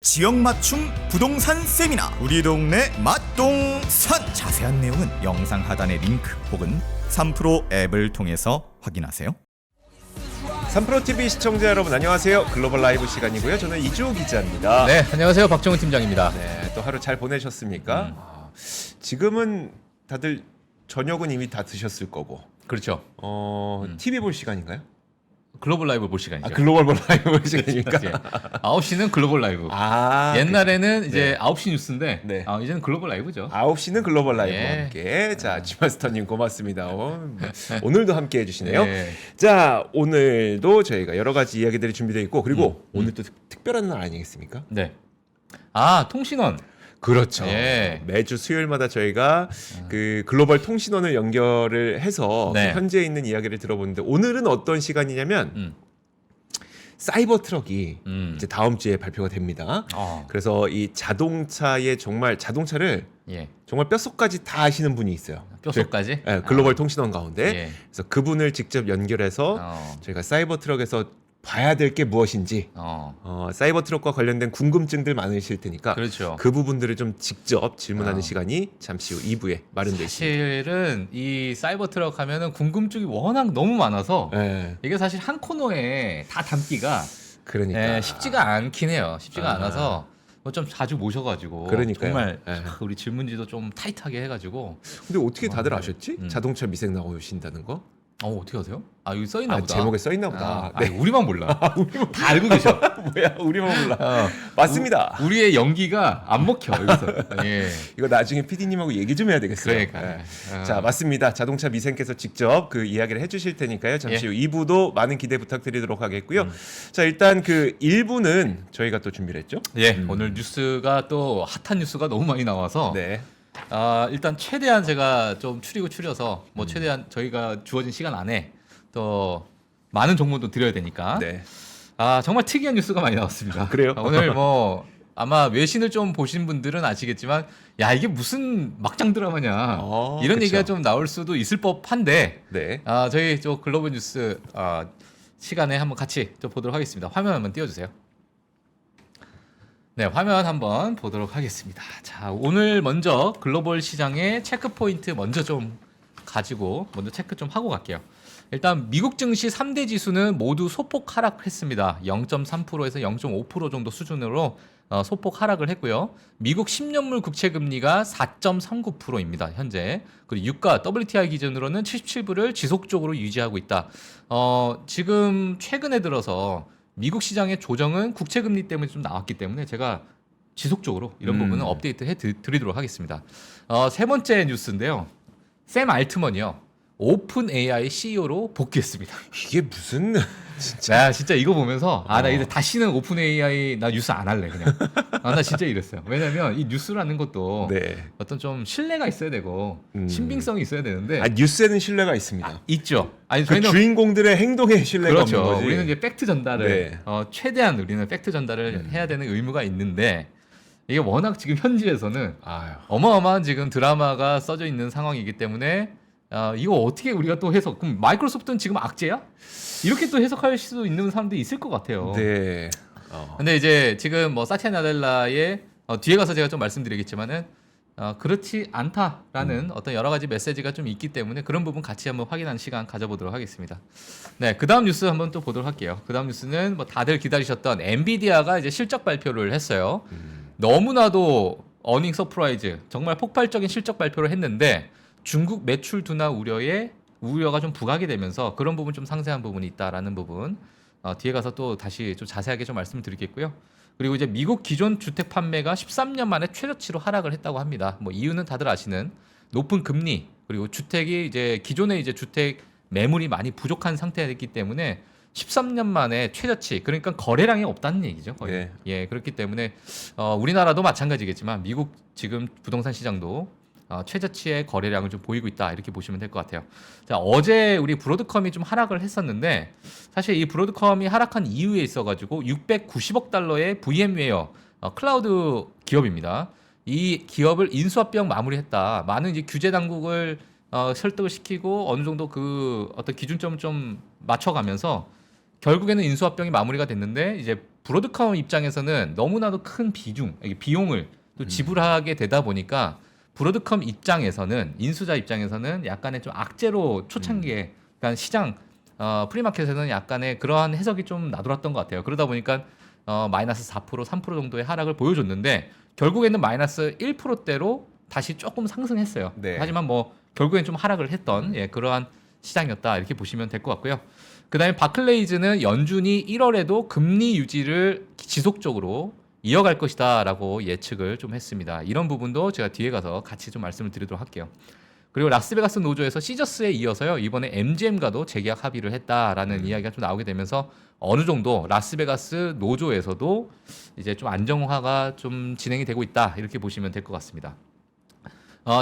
지역 맞춤 부동산 세미나 우리 동네 맛동산 자세한 내용은 영상 하단의 링크 혹은 3프로 앱을 통해서 확인하세요. 3프로TV 시청자 여러분 안녕하세요. 글로벌 라이브 시간이고요. 저는 이주호 기자입니다. 네, 안녕하세요. 박정훈 팀장입니다. 네, 또 하루 잘 보내셨습니까? 지금은 다들 저녁은 이미 다 드셨을 거고. 그렇죠. TV 볼 시간인가요? 글로벌 라이브 볼 시간이죠. 글로벌 라이브 볼 시간입니까? 9시는 글로벌 라이브. 옛날에는 이제 9시 뉴스인데 네. 이제는 글로벌 라이브죠. 9시는 글로벌 라이브와 예. 함께. 자, 지마스터님 고맙습니다. 오늘도 함께 해주시네요. 네. 자, 오늘도 저희가 여러 가지 이야기들이 준비되어 있고 그리고 오늘 또 특별한 날 아니겠습니까? 네. 통신원. 그렇죠. 예. 매주 수요일마다 저희가 그 글로벌 통신원을 연결을 해서 네. 그 현재 있는 이야기를 들어보는데 오늘은 어떤 시간이냐면 사이버 트럭이 이제 다음 주에 발표가 됩니다. 그래서 이 자동차의 정말 자동차를 예. 정말 뼛속까지 다 아시는 분이 있어요. 뼛속까지? 네, 글로벌 통신원 가운데. 예. 그래서 그분을 직접 연결해서 저희가 사이버 트럭에서 봐야 될 게 무엇인지 사이버 트럭과 관련된 궁금증들 많으실 테니까 그렇죠. 그 부분들을 좀 직접 질문하는 시간이 잠시 후 2부에 마련돼 있습니다. 사실은 이 사이버 트럭 하면은 궁금증이 워낙 너무 많아서 네, 이게 사실 한 코너에 다 담기가 그러니까 쉽지가 않긴 해요. 쉽지가 않아서 좀 자주 모셔가지고 그러니까요. 정말 네. 우리 질문지도 좀 타이트하게 해가지고 근데 어떻게 다들 아셨지? 음. 자동차 미생 나오신다는 거? 어떻게 하세요? 여기 써있나 보다. 제목에 써 있나 보다. 네. 우리만 몰라. 다 알고 계셔. 뭐야, 우리만 몰라. 맞습니다. 우리의 연기가 안 먹혀 여기서. 예. 이거 나중에 PD님하고 얘기 좀 해야 되겠어요. 그러니까. 네. 자, 맞습니다. 자동차 미생께서 직접 그 이야기를 해주실 테니까요. 잠시 후 2부도 많은 기대 부탁드리도록 하겠고요. 자, 일단 그 1부는 저희가 또 준비를 했죠. 예. 오늘 뉴스가 또 핫한 뉴스가 너무 많이 나와서 네. 일단 최대한 제가 좀 추려서 뭐 최대한 저희가 주어진 시간 안에 또 많은 정보도 드려야 되니까 네. 정말 특이한 뉴스가 많이 나왔습니다. 그래요? 오늘 뭐 아마 외신을 좀 보신 분들은 아시겠지만 야 이게 무슨 막장 드라마냐 이런 그쵸. 얘기가 좀 나올 수도 있을 법한데 네. 저희 저 글로벌 뉴스 시간에 한번 같이 좀 보도록 하겠습니다. 화면 한번 띄워주세요. 네, 화면 한번 보도록 하겠습니다. 자, 오늘 먼저 글로벌 시장의 체크 포인트 먼저 좀 가지고 먼저 체크 좀 하고 갈게요. 일단 미국 증시 3대 지수는 모두 소폭 하락했습니다. 0.3%에서 0.5% 정도 수준으로 소폭 하락을 했고요. 미국 10년물 국채 금리가 4.39%입니다. 현재. 그리고 유가 WTI 기준으로는 77불을 지속적으로 유지하고 있다. 지금 최근에 들어서 미국 시장의 조정은 국채 금리 때문에 좀 나왔기 때문에 제가 지속적으로 이런 부분은 업데이트 해 드리도록 하겠습니다. 세 번째 뉴스인데요. 샘 알트먼이요. 오픈 AI CEO로 복귀했습니다. 이게 무슨 진짜. 진짜 이거 보면서 나 이제 다시는 오픈 AI 나 뉴스 안 할래 그냥. 나 진짜 이랬어요. 왜냐면 이 뉴스라는 것도 네. 어떤 좀 신뢰가 있어야 되고 신빙성이 있어야 되는데 뉴스에는 신뢰가 있습니다. 있죠. 아니 그 저희는 주인공들의 행동에 신뢰가 그렇죠. 없는 거지. 우리는 이제 팩트 전달을 네. 최대한 우리는 팩트 전달을 해야 되는 의무가 있는데 이게 워낙 지금 현지에서는 어마어마한 지금 드라마가 써져 있는 상황이기 때문에 이거 어떻게 우리가 또 해석? 그럼 마이크로소프트는 지금 악재야? 이렇게 또 해석할 수도 있는 사람들이 있을 것 같아요. 네. 근데 이제 지금 뭐 사티아 나델라의 뒤에 가서 제가 좀 말씀드리겠지만은 그렇지 않다라는 어떤 여러 가지 메시지가 좀 있기 때문에 그런 부분 같이 한번 확인하는 시간 가져보도록 하겠습니다. 네, 그다음 뉴스 한번 또 보도록 할게요. 그다음 뉴스는 뭐 다들 기다리셨던 엔비디아가 이제 실적 발표를 했어요. 너무나도 어닝 서프라이즈 정말 폭발적인 실적 발표를 했는데 중국 매출 둔화 우려가 좀 부각이 되면서 그런 부분 좀 상세한 부분이 있다라는 부분 뒤에 가서 또 다시 좀 자세하게 좀 말씀을 드리겠고요. 그리고 이제 미국 기존 주택 판매가 13년 만에 최저치로 하락을 했다고 합니다. 뭐 이유는 다들 아시는 높은 금리 그리고 주택이 이제 기존의 이제 주택 매물이 많이 부족한 상태이기 때문에 13년 만에 최저치 그러니까 거래량이 없다는 얘기죠. 거의. 네. 예, 그렇기 때문에 우리나라도 마찬가지겠지만 미국 지금 부동산 시장도 최저치의 거래량을 좀 보이고 있다 이렇게 보시면 될 것 같아요. 자, 어제 우리 브로드컴이 좀 하락을 했었는데 사실 이 브로드컴이 하락한 이유에 있어가지고 690억 달러의 VM웨어 클라우드 기업입니다. 이 기업을 인수합병 마무리했다. 많은 이제 규제 당국을 설득을 시키고 어느 정도 그 어떤 기준점을 좀 맞춰가면서 결국에는 인수합병이 마무리가 됐는데 이제 브로드컴 입장에서는 너무나도 큰 비용을 또 지불하게 되다 보니까 브로드컴 입장에서는 인수자 입장에서는 약간의 좀 악재로 초창기에 그러니까 시장 프리마켓에서는 약간의 그러한 해석이 좀 나돌았던 것 같아요. 그러다 보니까 마이너스 4% 3% 정도의 하락을 보여줬는데 결국에는 마이너스 1%대로 다시 조금 상승했어요. 네. 하지만 뭐 결국엔 좀 하락을 했던 그러한 시장이었다 이렇게 보시면 될 것 같고요. 그다음에 바클레이즈는 연준이 1월에도 금리 유지를 지속적으로 이어갈 것이다라고 예측을 좀 했습니다. 이런 부분도 제가 뒤에 가서 같이 좀 말씀을 드리도록 할게요. 그리고 라스베가스 노조에서 시저스에 이어서요 이번에 MGM과도 재계약 합의를 했다라는 이야기가 좀 나오게 되면서 어느 정도 라스베가스 노조에서도 이제 좀 안정화가 좀 진행이 되고 있다 이렇게 보시면 될 것 같습니다.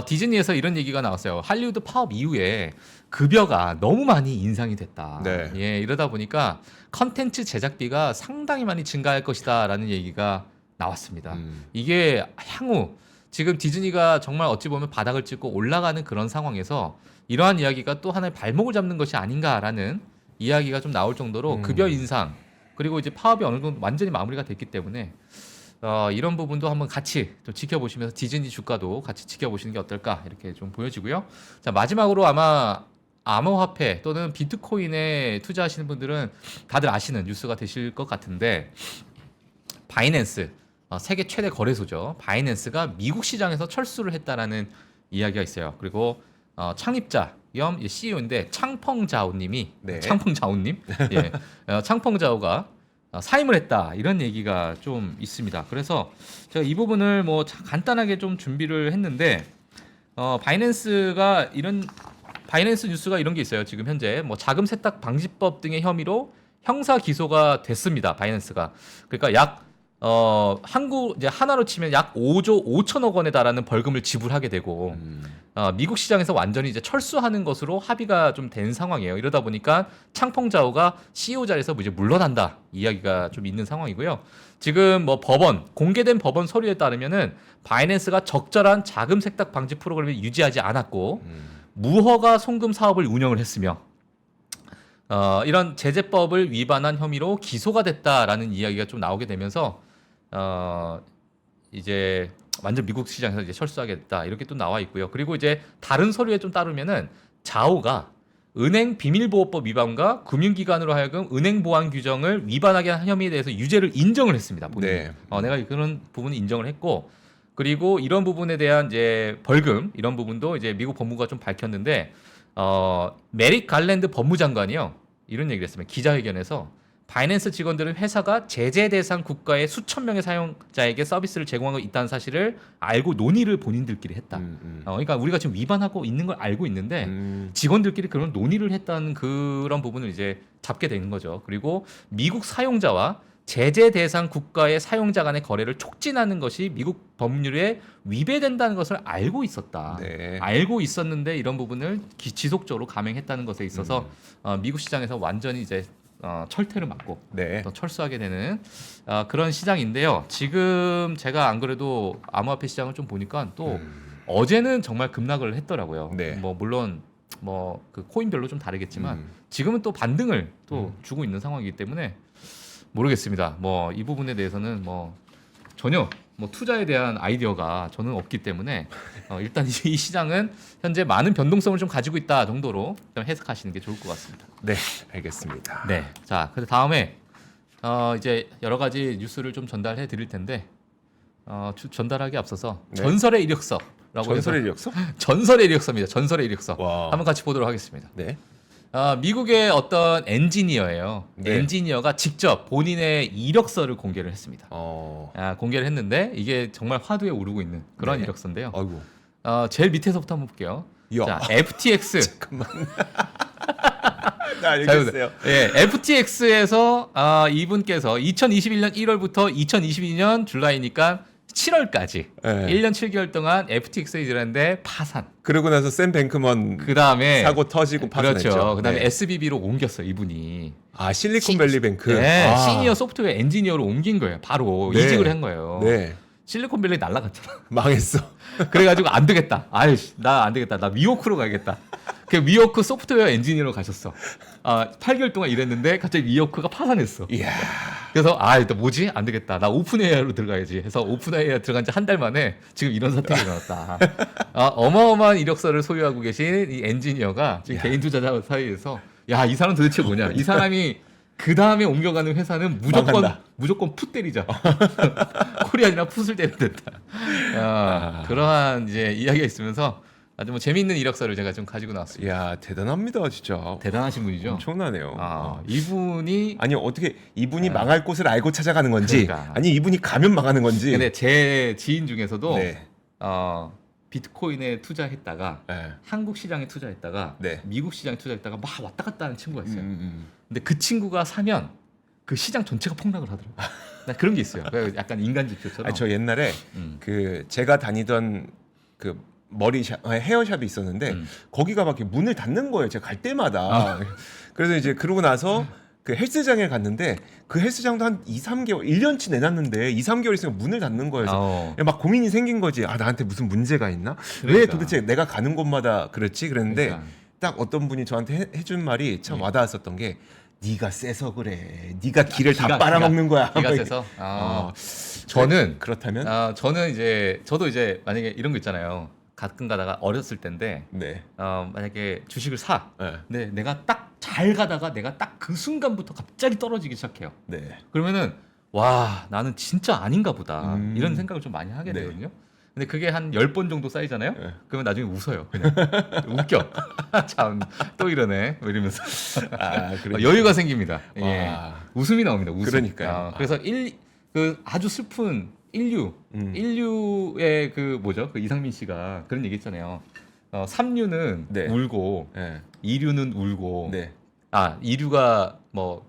디즈니에서 이런 얘기가 나왔어요. 할리우드 파업 이후에 급여가 너무 많이 인상이 됐다. 네. 예, 이러다 보니까 컨텐츠 제작비가 상당히 많이 증가할 것이다라는 얘기가 나왔습니다. 이게 향후 지금 디즈니가 정말 어찌 보면 바닥을 찍고 올라가는 그런 상황에서 이러한 이야기가 또 하나의 발목을 잡는 것이 아닌가라는 이야기가 좀 나올 정도로 급여 인상 그리고 이제 파업이 어느 정도 완전히 마무리가 됐기 때문에 이런 부분도 한번 같이 좀 지켜보시면서 디즈니 주가도 같이 지켜보시는 게 어떨까 이렇게 좀 보여지고요. 자 마지막으로 아마 암호화폐 또는 비트코인에 투자하시는 분들은 다들 아시는 뉴스가 되실 것 같은데 바이낸스 세계 최대 거래소죠. 바이낸스가 미국 시장에서 철수를 했다라는 이야기가 있어요. 그리고 창립자 겸 CEO인데 창펑자오님이 네. 창펑자오님 예, 창펑자오가 사임을 했다 이런 얘기가 좀 있습니다. 그래서 제가 이 부분을 뭐 간단하게 좀 준비를 했는데 바이낸스 뉴스가 이런 게 있어요. 지금 현재 뭐 자금 세탁 방지법 등의 혐의로 형사 기소가 됐습니다. 바이낸스가 그러니까 한국 이제 하나로 치면 약 5조 5천억 원에 달하는 벌금을 지불하게 되고 미국 시장에서 완전히 이제 철수하는 것으로 합의가 좀 된 상황이에요. 이러다 보니까 창펑자오가 CEO 자리에서 이제 물러난다 이야기가 좀 있는 상황이고요. 지금 뭐 공개된 법원 서류에 따르면은 바이낸스가 적절한 자금 세탁 방지 프로그램을 유지하지 않았고 무허가 송금 사업을 운영을 했으며 이런 제재법을 위반한 혐의로 기소가 됐다라는 이야기가 좀 나오게 되면서 이제 완전 미국 시장에서 이제 철수하게 됐다 이렇게 또 나와 있고요. 그리고 이제 다른 서류에 좀 따르면은 자오가 은행 비밀보호법 위반과 금융기관으로 하여금 은행 보안 규정을 위반하게 한 혐의에 대해서 유죄를 인정을 했습니다. 본인이. 네. 내가 그런 부분을 인정을 했고 그리고 이런 부분에 대한 이제 벌금 이런 부분도 이제 미국 법무부가 좀 밝혔는데 메릭 갈랜드 법무장관이요 이런 얘기를 했습니다. 기자회견에서 바이낸스 직원들은 회사가 제재 대상 국가의 수천 명의 사용자에게 서비스를 제공하고 있다는 사실을 알고 논의를 본인들끼리 했다. 그러니까 우리가 지금 위반하고 있는 걸 알고 있는데 직원들끼리 그런 논의를 했다는 그런 부분을 이제 잡게 되는 거죠. 그리고 미국 사용자와 제재 대상 국가의 사용자 간의 거래를 촉진하는 것이 미국 법률에 위배된다는 것을 알고 있었다. 네. 알고 있었는데 이런 부분을 지속적으로 감행했다는 것에 있어서 미국 시장에서 완전히 이제 철퇴를 맞고 네. 또 철수하게 되는 그런 시장인데요. 지금 제가 안 그래도 암호화폐 시장을 좀 보니까 또 어제는 정말 급락을 했더라고요. 네. 뭐 물론 뭐 그 코인별로 좀 다르겠지만 지금은 또 반등을 또 주고 있는 상황이기 때문에 모르겠습니다. 뭐 이 부분에 대해서는 뭐 전혀 뭐 투자에 대한 아이디어가 저는 없기 때문에 일단 이 시장은 현재 많은 변동성을 좀 가지고 있다 정도로 좀 해석하시는 게 좋을 것 같습니다. 네, 알겠습니다. 네. 자, 그래서 다음에 이제 여러 가지 뉴스를 좀 전달해 드릴 텐데 전달하기 앞서서 네. 전설의 이력서라고 전설의 해서 이력서? 전설의 이력서입니다. 전설의 이력서. 와. 한번 같이 보도록 하겠습니다. 네. 미국의 어떤 엔지니어예요. 네. 엔지니어가 직접 본인의 이력서를 공개를 했습니다. 공개를 했는데 이게 정말 화두에 오르고 있는 그런 네. 이력서인데요. 아이고. 제일 밑에서부터 한번 볼게요. 야. 자, FTX. 잠깐만. 네, 알겠어요. 예, FTX에서 이분께서 2021년 1월부터 2022년 줄라이니까 7월까지 네. 1년 7개월 동안 FTX에 일하는데 파산. 그러고 나서 샘 뱅크먼 그다음에 사고 터지고 파산했죠. 그렇죠. 그다음에 네. SBB로 옮겼어요, 이분이. 실리콘밸리 뱅크. 네, 시니어 소프트웨어 엔지니어로 옮긴 거예요. 바로 네. 이직을 한 거예요. 네. 실리콘밸리 날라갔잖아. 망했어. 그래가지고 안 되겠다. 아이씨, 나 안 되겠다. 나 위워크로 가야겠다. 그 위워크 소프트웨어 엔지니어로 가셨어. 8개월 동안 일했는데 갑자기 위워크가 파산했어. 이야. 그래서 또 뭐지? 안 되겠다. 나 오픈 AI로 들어가야지. 해서 오픈 AI 들어간 지 한 달 만에 지금 이런 사태가 일어났다. 어마어마한 이력서를 소유하고 계신 이 엔지니어가 지금 개인 투자자 사이에서 야, 이 사람 도대체 뭐냐? 이 사람이 그 다음에 옮겨가는 회사는 무조건 풋 때리자. 콜이 아니라 풋을 때리면 된다. 그러한 이제 이야기가 있으면서 아주 뭐 재미있는 이력서를 제가 좀 가지고 나왔습니다. 야, 대단합니다, 진짜. 대단하신 분이죠. 엄청나네요. 이분이 아니 어떻게 이분이 망할 곳을 알고 찾아가는 건지, 그러니까. 아니 이분이 가면 망하는 건지. 근데 제 지인 중에서도 네. 비트코인에 투자했다가 네. 한국 시장에 투자했다가 네. 미국 시장에 투자했다가 막 왔다 갔다 하는 친구가 있어요. 음. 근데 그 친구가 사면 그 시장 전체가 폭락을 하더라고요. 나 그런 게 있어요. 약간 인간 지표처럼. 아니, 저 옛날에 그 제가 다니던 그 헤어샵이 있었는데 거기가 막 이렇게 문을 닫는 거예요. 제가 갈 때마다. 그래서 이제 그러고 나서 그 헬스장에 갔는데 그 헬스장도 한 2, 3개월, 1년치 내놨는데 2, 3개월 있으면 문을 닫는 거예요. 그래서 막 고민이 생긴 거지. 나한테 무슨 문제가 있나? 그러니까. 왜 도대체 내가 가는 곳마다 그렇지? 그랬는데 그러니까. 딱 어떤 분이 저한테 해준 말이 참 와닿았었던 게 네가 세서 그래. 네가 길을 다 빨아먹는 거야. 기가 세서. 저는 그렇다면 저는 이제 저도 이제 만약에 이런 거 있잖아요. 가끔 가다가 어렸을 때인데 네. 만약에 주식을 사. 네. 근데 내가 딱 잘 가다가 내가 딱 그 순간부터 갑자기 떨어지기 시작해요. 네. 그러면은 와, 나는 진짜 아닌가 보다. 이런 생각을 좀 많이 하게 네. 되거든요. 근데 그게 한 10번 정도 쌓이잖아요. 네. 그러면 나중에 웃어요. 그냥 웃겨. 참 또 이러네. 뭐 이러면서 그러니까. 여유가 생깁니다. 와. 예. 웃음이 나옵니다. 웃음. 그러니까요. 그래서 그 아주 슬픈 인류의 그 뭐죠? 그 이상민 씨가 그런 얘기 했잖아요. 3류는 네. 울고 네. 2류는 울고 네. 2류가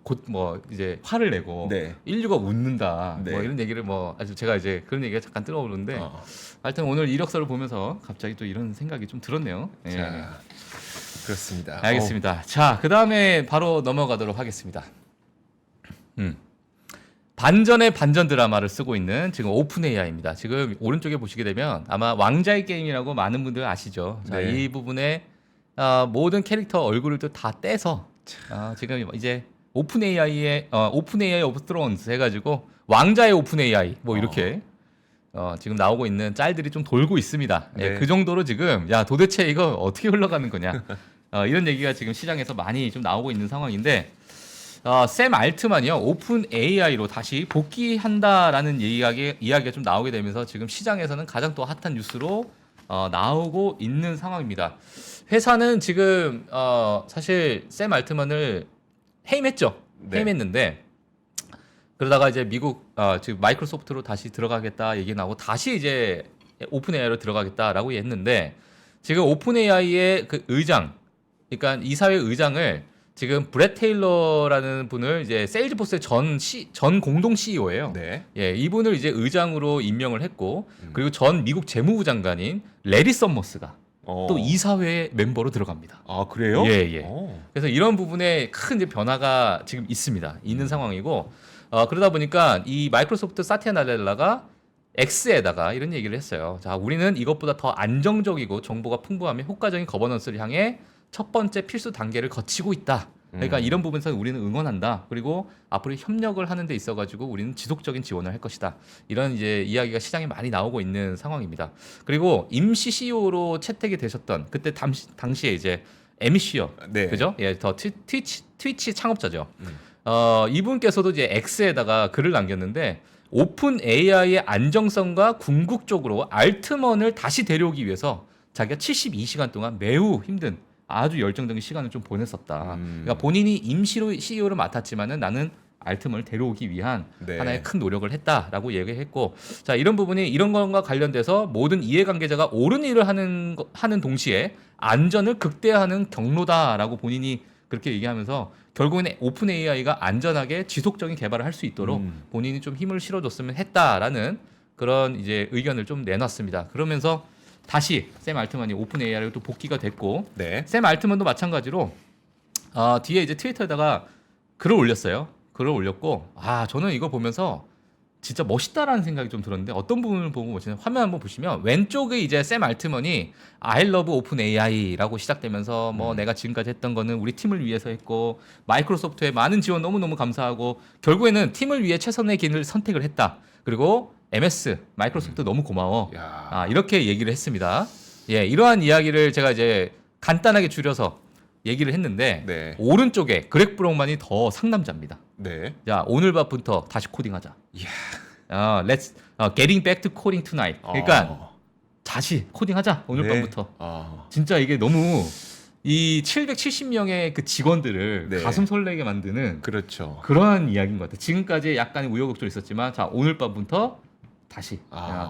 곧 이제 화를 내고 네. 1류가 웃는다. 네. 뭐 이런 얘기를 아주 제가 이제 그런 얘기가 잠깐 들어오는데 하여튼 오늘 이력서를 보면서 갑자기 또 이런 생각이 좀 들었네요. 예. 자, 그렇습니다. 알겠습니다. 자, 그다음에 바로 넘어가도록 하겠습니다. 반전의 반전 드라마를 쓰고 있는 지금 오픈 AI입니다. 지금 오른쪽에 보시게 되면 아마 왕자의 게임이라고 많은 분들 아시죠? 자, 네. 이 부분에 모든 캐릭터 얼굴을 다 떼서 지금 이제 오픈 AI의 오픈 AI 오브 스론스 해가지고 왕자의 오픈 AI 뭐 이렇게 지금 나오고 있는 짤들이 좀 돌고 있습니다. 네. 예, 그 정도로 지금 야 도대체 이거 어떻게 흘러가는 거냐 이런 얘기가 지금 시장에서 많이 좀 나오고 있는 상황인데 샘 알트만이요 오픈 AI로 다시 복귀한다라는 이야기가 좀 나오게 되면서 지금 시장에서는 가장 또 핫한 뉴스로 나오고 있는 상황입니다. 회사는 지금 사실 샘 알트만을 해임했죠. 네. 해임했는데 그러다가 이제 미국 지금 마이크로소프트로 다시 들어가겠다 얘기 나오고 다시 이제 오픈 AI로 들어가겠다라고 했는데 지금 오픈 AI의 그 의장, 그러니까 이사회 의장을 지금 브렛 테일러라는 분을 이제 세일즈포스의 전 공동 CEO예요. 네. 예, 이분을 이제 의장으로 임명을 했고 그리고 전 미국 재무부 장관인 레리 썸머스가 또 이사회 멤버로 들어갑니다. 아, 그래요? 예, 예. 그래서 이런 부분에 큰 이제 변화가 지금 있는 상황이고 그러다 보니까 이 마이크로소프트 사티아 나델라가 X에다가 이런 얘기를 했어요. 자, 우리는 이것보다 더 안정적이고 정보가 풍부하며 효과적인 거버넌스를 향해 첫 번째 필수 단계를 거치고 있다. 그러니까 이런 부분에서 우리는 응원한다. 그리고 앞으로 협력을 하는 데 있어가지고 우리는 지속적인 지원을 할 것이다. 이런 이제 이야기가 시장에 많이 나오고 있는 상황입니다. 그리고 임시 CEO로 채택이 되셨던 그때 당시에 이제 에미 쉬어, 네. 그죠? 예, 더 트위치 창업자죠. 이분께서도 이제 X에다가 글을 남겼는데 오픈 AI의 안정성과 궁극적으로 알트먼을 다시 데려오기 위해서 자기가 72시간 동안 매우 힘든 아주 열정적인 시간을 좀 보냈었다. 그러니까 본인이 임시로 CEO를 맡았지만은 나는 알트먼을 데려오기 위한 네. 하나의 큰 노력을 했다라고 얘기했고, 자 이런 부분이 이런 것과 관련돼서 모든 이해관계자가 옳은 일을 하는 동시에 안전을 극대화하는 경로다라고 본인이 그렇게 얘기하면서 결국에는 오픈 AI가 안전하게 지속적인 개발을 할 수 있도록 본인이 좀 힘을 실어줬으면 했다라는 그런 이제 의견을 좀 내놨습니다. 그러면서 다시 샘 알트만이 오픈 AI로 또 복귀가 됐고, 네. 샘 알트만도 마찬가지로 뒤에 이제 트위터에다가 글을 올렸어요. 글을 올렸고, 저는 이거 보면서 진짜 멋있다라는 생각이 좀 들었는데 어떤 부분을 보고 멋있냐 화면 한번 보시면 왼쪽에 이제 샘 알트먼이 I love open AI라고 시작되면서 뭐 내가 지금까지 했던 거는 우리 팀을 위해서 했고 마이크로소프트의 많은 지원 너무너무 감사하고 결국에는 팀을 위해 최선의 길을 선택을 했다. 그리고 MS 마이크로소프트 너무 고마워. 야. 이렇게 얘기를 했습니다. 예, 이러한 이야기를 제가 이제 간단하게 줄여서 얘기를 했는데 네. 오른쪽에 그렉 브라운만이 더 상남자입니다. 네. 자, 오늘 밤부터 다시 코딩하자. 이야. Let's getting back to coding tonight. 그러니까 어. 다시 코딩하자 오늘 네. 밤부터. 아. 진짜 이게 너무 이 770명의 그 직원들을 네. 가슴 설레게 만드는 그렇죠. 그러한 이야기인 것 같아요. 지금까지 약간의 우여곡절이 있었지만 자 오늘 밤부터 다시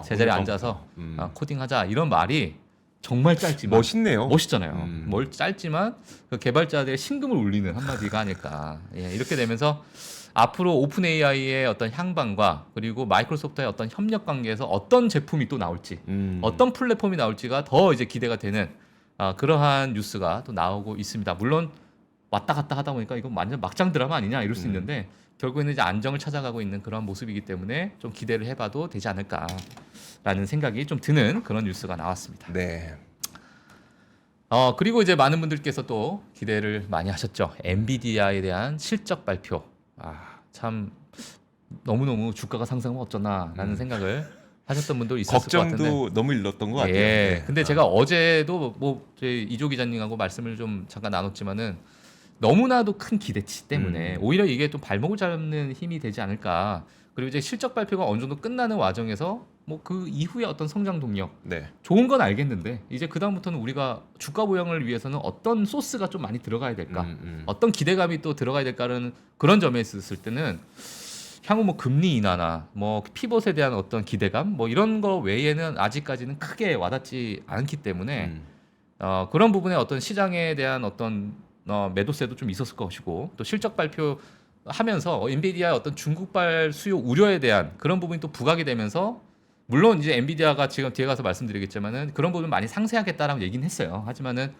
제자리에 오늘 앉아서 밤부터. 코딩하자 이런 말이 정말 짧지만 멋있네요. 멋있잖아요. 뭘 짧지만 그 개발자들의 심금을 울리는 한마디가 아닐까. 예, 이렇게 되면서 앞으로 오픈 AI의 어떤 향방과 그리고 마이크로소프트의 어떤 협력 관계에서 어떤 제품이 또 나올지, 어떤 플랫폼이 나올지가 더 이제 기대가 되는 그러한 뉴스가 또 나오고 있습니다. 물론 왔다 갔다 하다 보니까 이건 완전 막장 드라마 아니냐 이럴 수 있는데 결국에는 이제 안정을 찾아가고 있는 그런 모습이기 때문에 좀 기대를 해봐도 되지 않을까라는 생각이 좀 드는 그런 뉴스가 나왔습니다. 네. 그리고 이제 많은 분들께서 또 기대를 많이 하셨죠. 엔비디아에 대한 실적 발표. 참 너무너무 주가가 상승하면 어쩌나라는 생각을 하셨던 분도 있었을 것 같은데. 걱정도 너무 일렀던 것 같아요. 예. 네. 근데 제가 어제도 뭐 저희 이조 기자님하고 말씀을 좀 잠깐 나눴지만은 너무나도 큰 기대치 때문에 오히려 이게 좀 발목을 잡는 힘이 되지 않을까. 그리고 이제 실적 발표가 어느 정도 끝나는 와중에서 뭐 그 이후에 어떤 성장 동력 네. 좋은 건 알겠는데 이제 그 다음부터는 우리가 주가 부양을 위해서는 어떤 소스가 좀 많이 들어가야 될까, 어떤 기대감이 또 들어가야 될까라는 그런 점에 있었을 때는 향후 뭐 금리 인하나 뭐 피벗에 대한 어떤 기대감 뭐 이런 거 외에는 아직까지는 크게 와닿지 않기 때문에 그런 부분에 어떤 시장에 대한 어떤 매도세도 좀 있었을 것이고 또 실적 발표하면서 엔비디아의 어떤 중국발 수요 우려에 대한 그런 부분이 또 부각이 되면서 물론 이제 엔비디아가 지금 뒤에 가서 말씀드리겠지만은 그런 부분 많이 상쇄하겠다라고 얘기는 했어요. 하지만은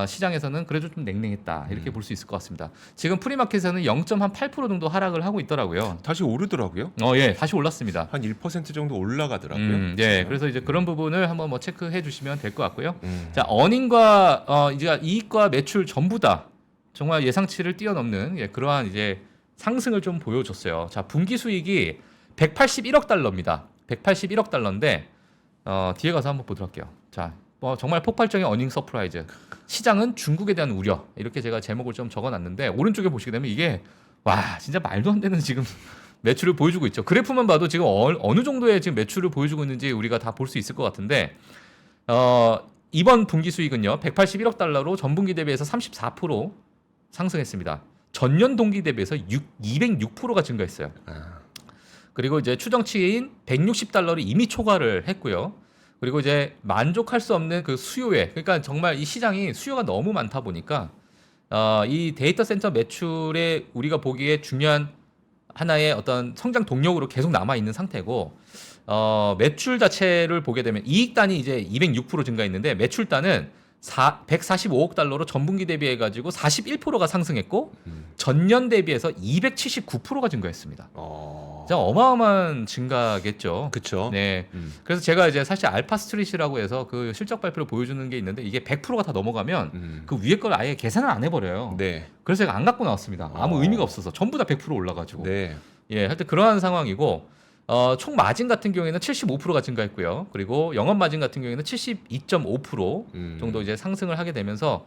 시장에서는 그래도 좀 냉랭했다 이렇게 볼 수 있을 것 같습니다. 지금 프리마켓에서는 0.8% 정도 하락을 하고 있더라고요. 다시 오르더라고요. 예, 다시 올랐습니다. 한 1% 정도 올라가더라고요. 예, 그래서 이제 그런 부분을 한번 뭐 체크해 주시면 될 것 같고요. 자, 어닝과 이제 이익과 매출 전부 다 정말 예상치를 뛰어넘는 그러한 이제 상승을 좀 보여줬어요. 자, 분기 수익이 181억 달러입니다. 181억 달러인데 뒤에 가서 한번 보도록 할게요. 자, 정말 폭발적인 어닝 서프라이즈. 시장은 중국에 대한 우려. 이렇게 제가 제목을 좀 적어놨는데 오른쪽에 보시게 되면 이게 와 진짜 말도 안 되는 지금 매출을 보여주고 있죠. 그래프만 봐도 지금 어느 정도의 지금 매출을 보여주고 있는지 우리가 다 볼 수 있을 것 같은데 이번 분기 수익은요 181억 달러로 전분기 대비해서 34% 상승했습니다. 전년 동기 대비해서 206%가 증가했어요. 그리고 이제 추정치인 160달러를 이미 초과를 했고요. 그리고 이제 만족할 수 없는 그 수요에 그러니까 정말 이 시장이 수요가 너무 많다 보니까 이 데이터 센터 매출에 우리가 보기에 중요한 하나의 어떤 성장 동력으로 계속 남아 있는 상태고 매출 자체를 보게 되면 이익단이 이제 206% 증가했는데 매출단은 145억 달러로 전분기 대비해 가지고 41%가 상승했고 전년 대비해서 279%가 증가했습니다. 진짜 어마어마한 증가겠죠. 그렇죠. 네. 그래서 제가 이제 사실 알파 스트릿이라고 해서 그 실적 발표를 보여주는 게 있는데 이게 100%가 다 넘어가면 그 위에 걸 아예 계산을 안 해버려요. 네. 그래서 제가 안 갖고 나왔습니다. 아무 의미가 없어서 전부 다 100% 올라가지고. 네. 예, 하여튼 그러한 상황이고 총 마진 같은 경우에는 75%가 증가했고요. 그리고 영업 마진 같은 경우에는 72.5% 정도 이제 상승을 하게 되면서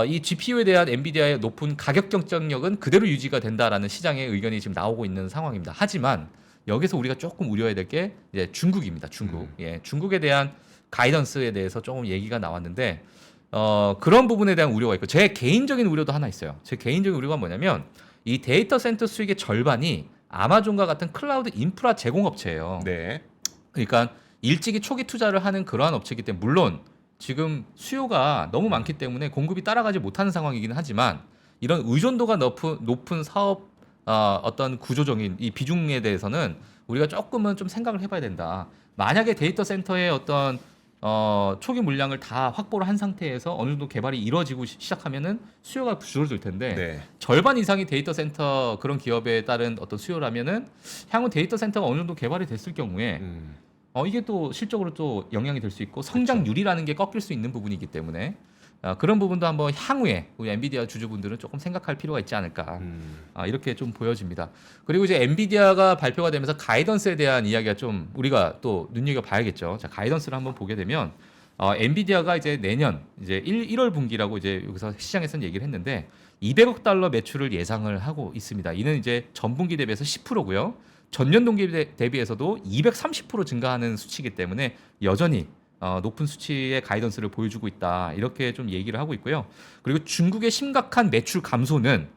이 GPU에 대한 엔비디아의 높은 가격 경쟁력은 그대로 유지가 된다라는 시장의 의견이 지금 나오고 있는 상황입니다. 하지만 여기서 우리가 조금 우려해야 될 게 이제 중국입니다. 중국. 예, 중국에 대한 가이던스에 대해서 조금 얘기가 나왔는데 그런 부분에 대한 우려가 있고 제 개인적인 우려도 하나 있어요. 제 개인적인 우려가 뭐냐면 이 데이터 센터 수익의 절반이 아마존과 같은 클라우드 인프라 제공업체예요. 네. 그러니까 일찍이 초기 투자를 하는 그러한 업체이기 때문에 물론 지금 수요가 너무 많기 때문에 공급이 따라가지 못하는 상황이긴 하지만 이런 의존도가 높은 사업 어떤 구조적인 이 비중에 대해서는 우리가 조금은 좀 생각을 해봐야 된다. 만약에 데이터 센터의 어떤 초기 물량을 다 확보를 한 상태에서 어느 정도 개발이 이루어지고 시작하면은 수요가 줄어들 텐데 네. 절반 이상이 데이터 센터 그런 기업에 따른 어떤 수요라면은 향후 데이터 센터가 어느 정도 개발이 됐을 경우에 이게 또 실적으로 또 영향이 될 수 있고 성장률이라는 게 꺾일 수 있는 부분이기 때문에 그런 부분도 한번 향후에 우리 엔비디아 주주분들은 조금 생각할 필요가 있지 않을까 이렇게 좀 보여집니다. 그리고 이제 엔비디아가 발표가 되면서 가이던스에 대한 이야기가 좀 우리가 또 눈여겨 봐야겠죠. 자, 가이던스를 한번 보게 되면 엔비디아가 이제 내년 이제 1월 분기라고 이제 여기서 시장에서는 얘기를 했는데 200억 달러 매출을 예상을 하고 있습니다. 이는 이제 전분기 대비해서 10%고요. 전년 동기 대비해서도 230% 증가하는 수치이기 때문에 여전히 높은 수치의 가이던스를 보여주고 있다. 이렇게 좀 얘기를 하고 있고요. 그리고 중국의 심각한 매출 감소는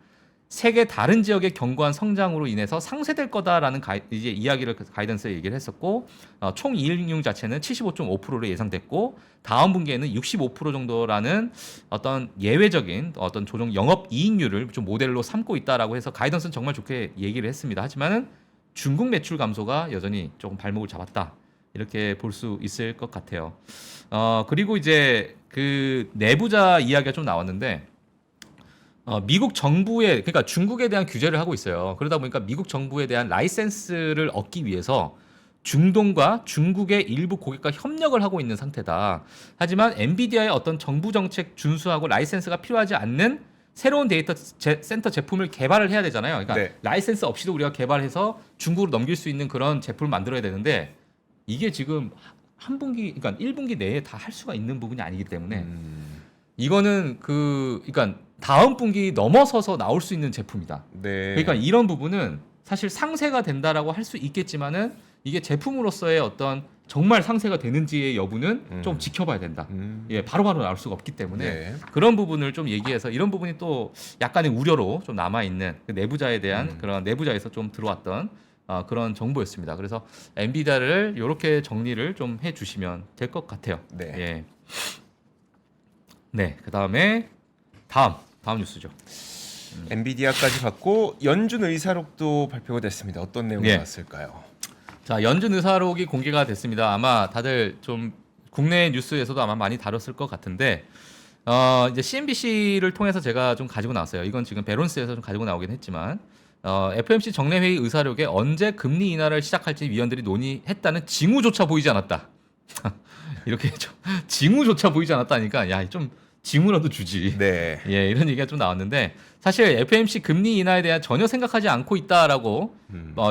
세계 다른 지역의 견고한 성장으로 인해서 상쇄될 거다라는 이제 이야기를 가이던스에 얘기를 했었고 총 이익률 자체는 75.5%로 예상됐고 다음 분기에는 65% 정도라는 어떤 예외적인 어떤 조정 영업 이익률을 좀 모델로 삼고 있다라고 해서 가이던스는 정말 좋게 얘기를 했습니다. 하지만은 중국 매출 감소가 여전히 조금 발목을 잡았다. 이렇게 볼 수 있을 것 같아요. 그리고 이제 그 내부자 이야기가 좀 나왔는데 미국 정부에 그러니까 중국에 대한 규제를 하고 있어요. 그러다 보니까 미국 정부에 대한 라이센스를 얻기 위해서 중동과 중국의 일부 고객과 협력을 하고 있는 상태다. 하지만 엔비디아의 어떤 정부 정책 준수하고 라이센스가 필요하지 않는 새로운 데이터 센터 제품을 개발을 해야 되잖아요. 그러니까 네. 라이센스 없이도 우리가 개발해서 중국으로 넘길 수 있는 그런 제품을 만들어야 되는데 이게 지금 한 분기, 그러니까 1분기 내에 다 할 수가 있는 부분이 아니기 때문에 이거는 그러니까 다음 분기 넘어서서 나올 수 있는 제품이다. 네. 그러니까 이런 부분은 사실 상세가 된다라고 할 수 있겠지만은 이게 제품으로서의 어떤 정말 상세가 되는지의 여부는 좀 지켜봐야 된다. 예, 바로바로 나올 수가 없기 때문에 네. 그런 부분을 좀 얘기해서 이런 부분이 또 약간의 우려로 좀 남아 있는 그 내부자에 대한 그런 내부자에서 좀 들어왔던 그런 정보였습니다. 그래서 엔비디아를 이렇게 정리를 좀 해주시면 될 것 같아요. 네. 예. 네, 그 다음에 다음 뉴스죠. 엔비디아까지 받고 연준 의사록도 발표가 됐습니다. 어떤 내용이 예. 나왔을까요? 자, 연준 의사록이 공개가 됐습니다. 아마 다들 좀 국내 뉴스에서도 아마 많이 다뤘을 것 같은데 이제 CNBC를 통해서 제가 좀 가지고 나왔어요. 이건 지금 베론스에서 좀 가지고 나오긴 했지만 FOMC 정례회의 의사록에 언제 금리 인하를 시작할지 위원들이 논의했다는 징후조차 보이지 않았다. 이렇게 좀 징후조차 보이지 않았다니까 야, 좀 징후라도 주지. 네. 예, 이런 얘기가 좀 나왔는데 사실 FOMC 금리 인하에 대한 전혀 생각하지 않고 있다라고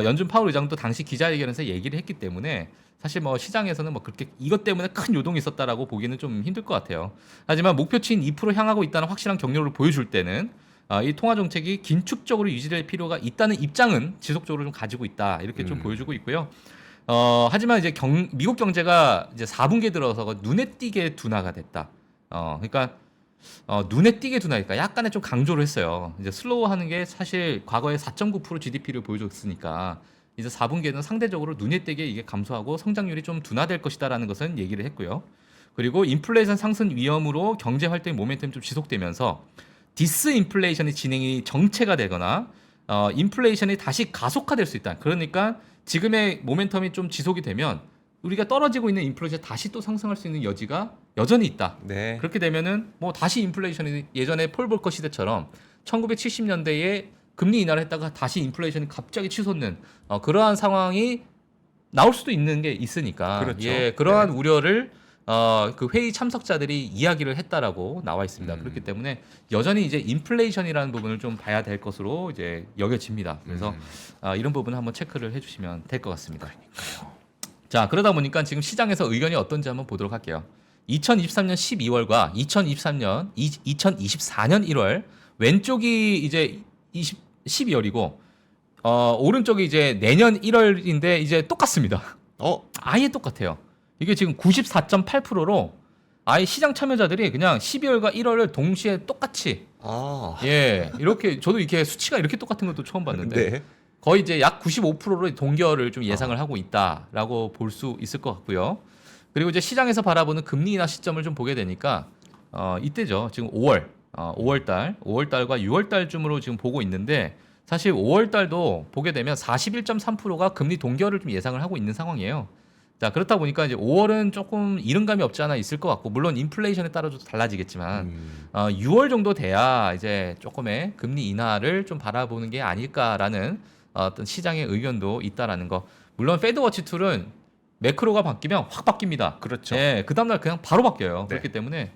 연준 파월 의장도 당시 기자회견에서 얘기를 했기 때문에 사실 뭐 시장에서는 뭐 그렇게 이것 때문에 큰 요동이 있었다라고 보기는 좀 힘들 것 같아요. 하지만 목표치인 2% 향하고 있다는 확실한 경로를 보여줄 때는 이 통화 정책이 긴축적으로 유지될 필요가 있다는 입장은 지속적으로 좀 가지고 있다 이렇게 좀 보여주고 있고요. 하지만 이제 미국 경제가 이제 4분기에 들어서 눈에 띄게 둔화가 됐다. 그러니까 눈에 띄게 둔화니까 약간의 좀 강조를 했어요. 이제 슬로우하는 게 사실 과거에 4.9% GDP를 보여줬으니까 이제 4분기에는 상대적으로 눈에 띄게 이게 감소하고 성장률이 좀 둔화될 것이다라는 것은 얘기를 했고요. 그리고 인플레이션 상승 위험으로 경제 활동의 모멘텀이 좀 지속되면서 디스인플레이션이 진행이 정체가 되거나 인플레이션이 다시 가속화될 수 있다. 그러니까 지금의 모멘텀이 좀 지속이 되면 우리가 떨어지고 있는 인플레이션이 다시 또 상승할 수 있는 여지가 여전히 있다. 네. 그렇게 되면은 뭐 다시 인플레이션이 예전에 폴 볼커 시대처럼 1970년대에 금리 인하를 했다가 다시 인플레이션이 갑자기 치솟는 그러한 상황이 나올 수도 있는 게 있으니까 그렇죠. 예, 그러한 네. 우려를 그 회의 참석자들이 이야기를 했다라고 나와 있습니다. 그렇기 때문에 여전히 이제 인플레이션이라는 부분을 좀 봐야 될 것으로 이제 여겨집니다. 그래서 이런 부분을 한번 체크를 해주시면 될 것 같습니다. 자, 그러다 보니까 지금 시장에서 의견이 어떤지 한번 보도록 할게요. 2023년 12월과 2024년 1월 왼쪽이 이제 12월이고 오른쪽이 이제 내년 1월인데 이제 똑같습니다. 아예 똑같아요. 이게 지금 94.8%로 아예 시장 참여자들이 그냥 12월과 1월을 동시에 똑같이 예, 이렇게 저도 이렇게 수치가 이렇게 똑같은 것도 처음 봤는데 네. 거의 이제 약 95%로 동결을 좀 예상을 하고 있다라고 볼 수 있을 것 같고요. 그리고 이제 시장에서 바라보는 금리 인하 시점을 좀 보게 되니까 이때죠. 지금 5월달, 5월달과 6월달쯤으로 지금 보고 있는데 사실 5월달도 보게 되면 41.3%가 금리 동결을 좀 예상을 하고 있는 상황이에요. 자, 그렇다 보니까 이제 5월은 조금 이른감이 없지 않아 있을 것 같고, 물론 인플레이션에 따라서 달라지겠지만 6월 정도 돼야 이제 조금의 금리 인하를 좀 바라보는 게 아닐까라는 어떤 시장의 의견도 있다라는 거. 물론 페드워치 툴은 매크로가 바뀌면 확 바뀝니다. 그렇죠. 예, 그 다음날 그냥 바로 바뀌어요. 네. 그렇기 때문에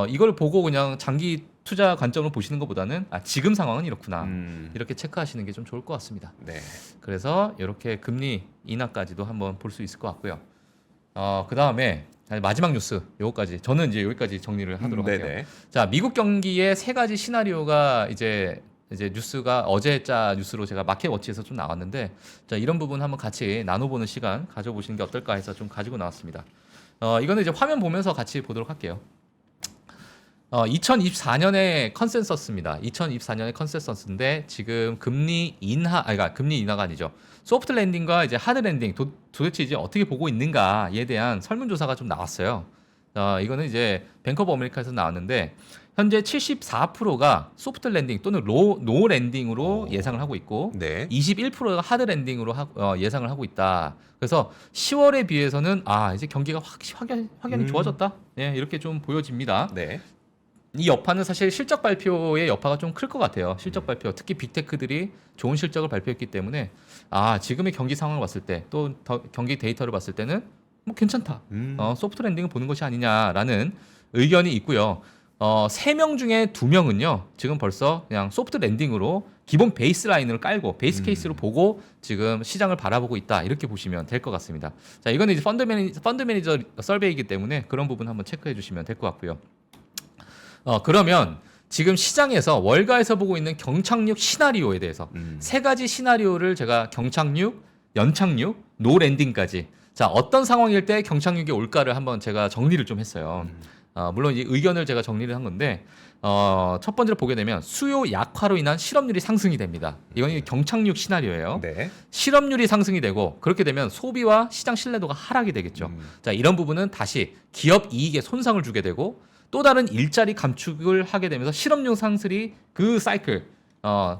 이걸 보고 그냥 장기 투자 관점으로 보시는 것보다는 지금 상황은 이렇구나. 이렇게 체크하시는 게 좀 좋을 것 같습니다. 네. 그래서 이렇게 금리 인하까지도 한번 볼 수 있을 것 같고요. 그 다음에 마지막 뉴스 요거까지 저는 이제 여기까지 정리를 하도록 할게요. 네네. 자, 미국 경기의 세 가지 시나리오가 이제 뉴스가 어제자 뉴스로 제가 마켓워치에서 좀 나왔는데, 자, 이런 부분 한번 같이 나눠보는 시간 가져보시는 게 어떨까 해서 좀 가지고 나왔습니다. 이거는 이제 화면 보면서 같이 보도록 할게요. 2024년의 컨센서스입니다. 2024년의 컨센서스인데 지금 금리 인하가 아니죠. 소프트 랜딩과 이제 하드 랜딩 도대체 이제 어떻게 보고 있는가에 대한 설문조사가 좀 나왔어요. 이거는 이제 뱅크 오브 아메리카에서 나왔는데 현재 74%가 소프트 랜딩 또는 노 랜딩으로 예상을 하고 있고 네. 21%가 하드 랜딩으로 예상을 하고 있다. 그래서 10월에 비해서는 이제 경기가 확연히 좋아졌다. 예, 이렇게 좀 보여집니다. 네. 이 여파는 사실 실적 발표의 여파가 좀 클 것 같아요. 실적 발표, 특히 빅테크들이 좋은 실적을 발표했기 때문에 지금의 경기 상황을 봤을 때 또 경기 데이터를 봤을 때는 뭐 괜찮다. 소프트 랜딩을 보는 것이 아니냐라는 의견이 있고요. 3명 중에 2명은요. 지금 벌써 그냥 소프트 랜딩으로 기본 베이스 라인을 깔고 베이스 케이스로 보고 지금 시장을 바라보고 있다. 이렇게 보시면 될 것 같습니다. 자, 이거는 이제 펀드 매니저 서베이이기 때문에 그런 부분 한번 체크해 주시면 될 것 같고요. 그러면 지금 시장에서 월가에서 보고 있는 경착륙 시나리오에 대해서 세 가지 시나리오를 제가 경착륙, 연착륙, 노 랜딩까지 자, 어떤 상황일 때 경착륙이 올까를 한번 제가 정리를 좀 했어요. 물론 이 의견을 제가 정리를 한 건데 첫 번째로 보게 되면 수요 약화로 인한 실업률이 상승이 됩니다. 이건 경착륙 시나리오예요. 네. 실업률이 상승이 되고 그렇게 되면 소비와 시장 신뢰도가 하락이 되겠죠. 자, 이런 부분은 다시 기업 이익에 손상을 주게 되고 또 다른 일자리 감축을 하게 되면서 실업률 상승이 그 사이클,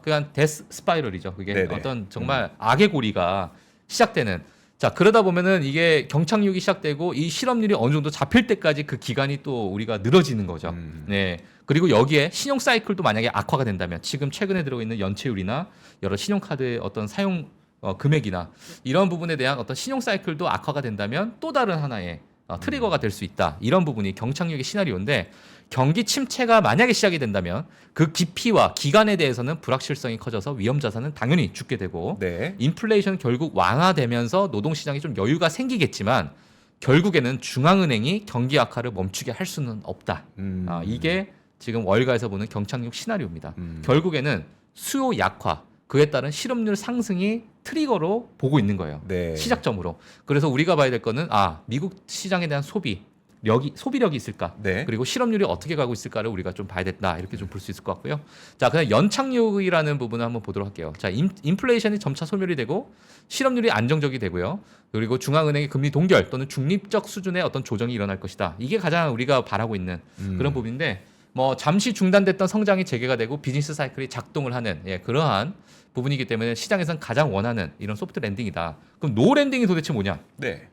그냥 데스 스파이럴이죠. 그게 네네. 어떤 정말 악의 고리가 시작되는. 자, 그러다 보면은 이게 경착륙이 시작되고 이 실업률이 어느 정도 잡힐 때까지 그 기간이 또 우리가 늘어지는 거죠. 네. 그리고 여기에 신용 사이클도 만약에 악화가 된다면 지금 최근에 들어가 있는 연체율이나 여러 신용카드의 어떤 사용 금액이나 이런 부분에 대한 어떤 신용 사이클도 악화가 된다면 또 다른 하나의 트리거가 될 수 있다. 이런 부분이 경착륙의 시나리오인데 경기 침체가 만약에 시작이 된다면 그 깊이와 기간에 대해서는 불확실성이 커져서 위험 자산은 당연히 죽게 되고 네. 인플레이션 결국 완화되면서 노동시장이 좀 여유가 생기겠지만 결국에는 중앙은행이 경기 악화를 멈추게 할 수는 없다. 이게 지금 월가에서 보는 경착륙 시나리오입니다. 결국에는 수요 약화, 그에 따른 실업률 상승이 트리거로 보고 있는 거예요. 네. 시작점으로. 그래서 우리가 봐야 될 거는 미국 시장에 대한 소비력이 있을까? 네. 그리고 실업률이 어떻게 가고 있을까를 우리가 좀 봐야 된다. 이렇게 좀 볼 수 있을 것 같고요. 자, 그냥 연착륙이라는 부분을 한번 보도록 할게요. 자, 인플레이션이 점차 소멸이 되고 실업률이 안정적이 되고요. 그리고 중앙은행의 금리 동결 또는 중립적 수준의 어떤 조정이 일어날 것이다. 이게 가장 우리가 바라고 있는 그런 부분인데 뭐 잠시 중단됐던 성장이 재개가 되고 비즈니스 사이클이 작동을 하는 그러한 부분이기 때문에 시장에서는 가장 원하는 이런 소프트 랜딩이다. 그럼 노 랜딩이 도대체 뭐냐? 네.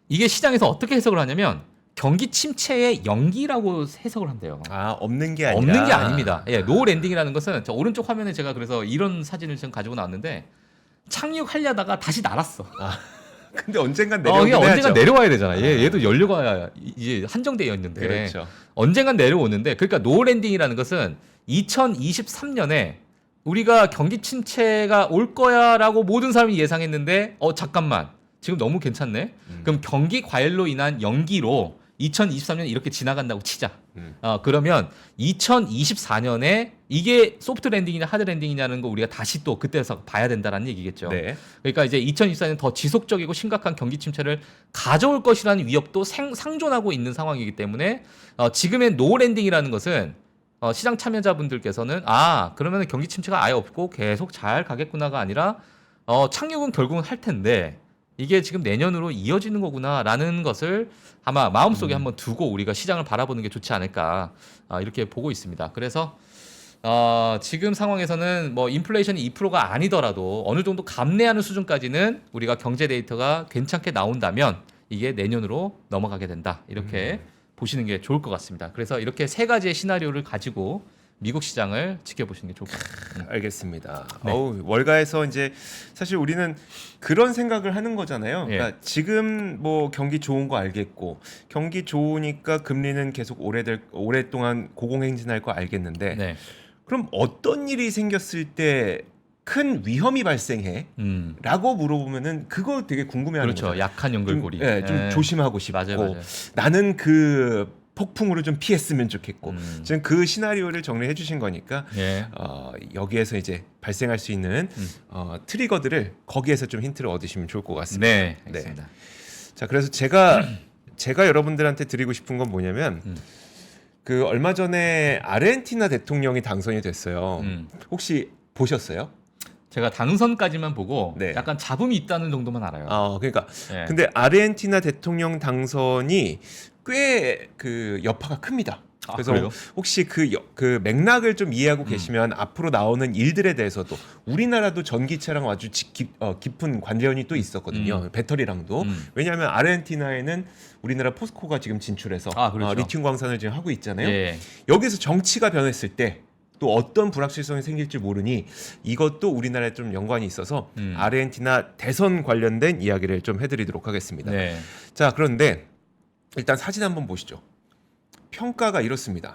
이게 시장에서 어떻게 해석을 하냐면 경기 침체의 연기라고 해석을 한대요. 없는 게 아니라. 없는 게 아닙니다. 노 랜딩이라는 것은 저 오른쪽 화면에 제가 그래서 이런 사진을 지금 가지고 나왔는데 착륙하려다가 다시 날았어. 근데 언젠간 이게 내려오긴 해야죠. 언젠간 내려와야 되잖아. 얘도 연료가 이제 한정되어 있는데 그렇죠. 언젠간 내려오는데 그러니까 노 랜딩이라는 것은 2023년에 우리가 경기 침체가 올 거야라고 모든 사람이 예상했는데 잠깐만 지금 너무 괜찮네. 그럼 경기 과열로 인한 연기로 2023년 이렇게 지나간다고 치자. 그러면 2024년에 이게 소프트 랜딩이냐 하드 랜딩이냐는 거 우리가 다시 또 그때서 봐야 된다라는 얘기겠죠. 네. 그러니까 이제 2024년 더 지속적이고 심각한 경기 침체를 가져올 것이라는 위협도 상존하고 있는 상황이기 때문에 지금의 노 랜딩이라는 것은 시장 참여자분들께서는 그러면 경기 침체가 아예 없고 계속 잘 가겠구나가 아니라 착륙은 결국은 할 텐데 이게 지금 내년으로 이어지는 거구나라는 것을 아마 마음속에 한번 두고 우리가 시장을 바라보는 게 좋지 않을까 이렇게 보고 있습니다. 그래서 지금 상황에서는 뭐 인플레이션이 2%가 아니더라도 어느 정도 감내하는 수준까지는 우리가 경제 데이터가 괜찮게 나온다면 이게 내년으로 넘어가게 된다. 이렇게 보시는 게 좋을 것 같습니다. 그래서 이렇게 세 가지의 시나리오를 가지고 미국 시장을 지켜보시는 게 좋을 것 같습니다. 알겠습니다. 네. 월가에서 이제 사실 우리는 그런 생각을 하는 거잖아요. 그러니까 지금 뭐 경기 좋은 거 알겠고 경기 좋으니까 금리는 계속 오랫동안 고공행진할 거 알겠는데 네. 그럼 어떤 일이 생겼을 때 큰 위험이 발생해? 라고 물어보면은 그거 되게 궁금해하는 그렇죠. 거죠. 약한 연결고리. 좀 조심하고 싶고 맞아요. 나는 그 폭풍으로 좀 피했으면 좋겠고 지금 그 시나리오를 정리해 주신 거니까 예. 여기에서 이제 발생할 수 있는 트리거들을 거기에서 좀 힌트를 얻으시면 좋을 것 같습니다. 네. 알겠습니다. 자, 그래서 제가 여러분들한테 드리고 싶은 건 뭐냐면 그 얼마 전에 아르헨티나 대통령이 당선이 됐어요. 혹시 보셨어요? 제가 당선까지만 보고 네. 약간 잡음이 있다는 정도만 알아요. 그러니까 예. 근데 아르헨티나 대통령 당선이 꽤 그 여파가 큽니다. 그래서 그래요? 혹시 그 맥락을 좀 이해하고 계시면 앞으로 나오는 일들에 대해서도 우리나라도 전기차랑 아주 깊은 관련이 또 있었거든요. 배터리랑도. 왜냐하면 아르헨티나에는 우리나라 포스코가 지금 진출해서 그렇죠. 리튬 광산을 지금 하고 있잖아요. 예. 여기서 정치가 변했을 때 또 어떤 불확실성이 생길지 모르니 이것도 우리나라에 좀 연관이 있어서 아르헨티나 대선 관련된 이야기를 좀 해드리도록 하겠습니다. 네. 자, 그런데 일단 사진 한번 보시죠. 평가가 이렇습니다.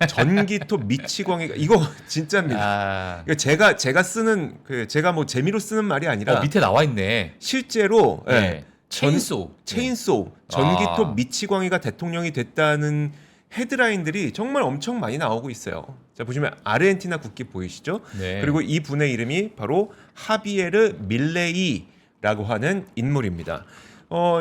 전기톱 미치광이가 이거 진짜입니다. 이거 제가 쓰는 제가 뭐 재미로 쓰는 말이 아니라 밑에 나와 있네. 실제로 네. 체인소. 전기톱 미치광이가 대통령이 됐다는 헤드라인들이 정말 엄청 많이 나오고 있어요. 자, 보시면 아르헨티나 국기 보이시죠? 네. 그리고 이 분의 이름이 바로 하비에르 밀레이라고 하는 인물입니다.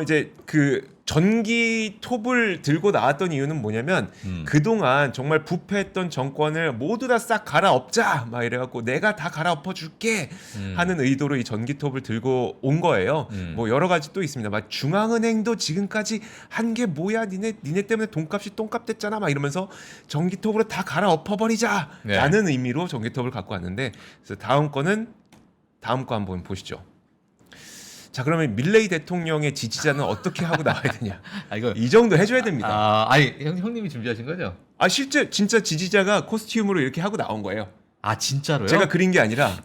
이제 그 전기톱을 들고 나왔던 이유는 뭐냐면 그동안 정말 부패했던 정권을 모두 다 싹 갈아엎자 막 이래갖고 내가 다 갈아엎어 줄게 하는 의도로 이 전기톱을 들고 온 거예요. 뭐 여러 가지 또 있습니다. 막 중앙은행도 지금까지 한 게 뭐야 니네 때문에 돈값이 똥값 됐잖아 막 이러면서 전기톱으로 다 갈아엎어 버리자라는 의미로 전기톱을 갖고 왔는데 그래서 다음 거 한번 보시죠. 자, 그러면 밀레이 대통령의 지지자는 어떻게 하고 나와야 되냐? 이거 이 정도 해줘야 됩니다. 형님이 준비하신 거죠? 실제 진짜 지지자가 코스튬으로 이렇게 하고 나온 거예요. 진짜로요? 제가 그린 게 아니라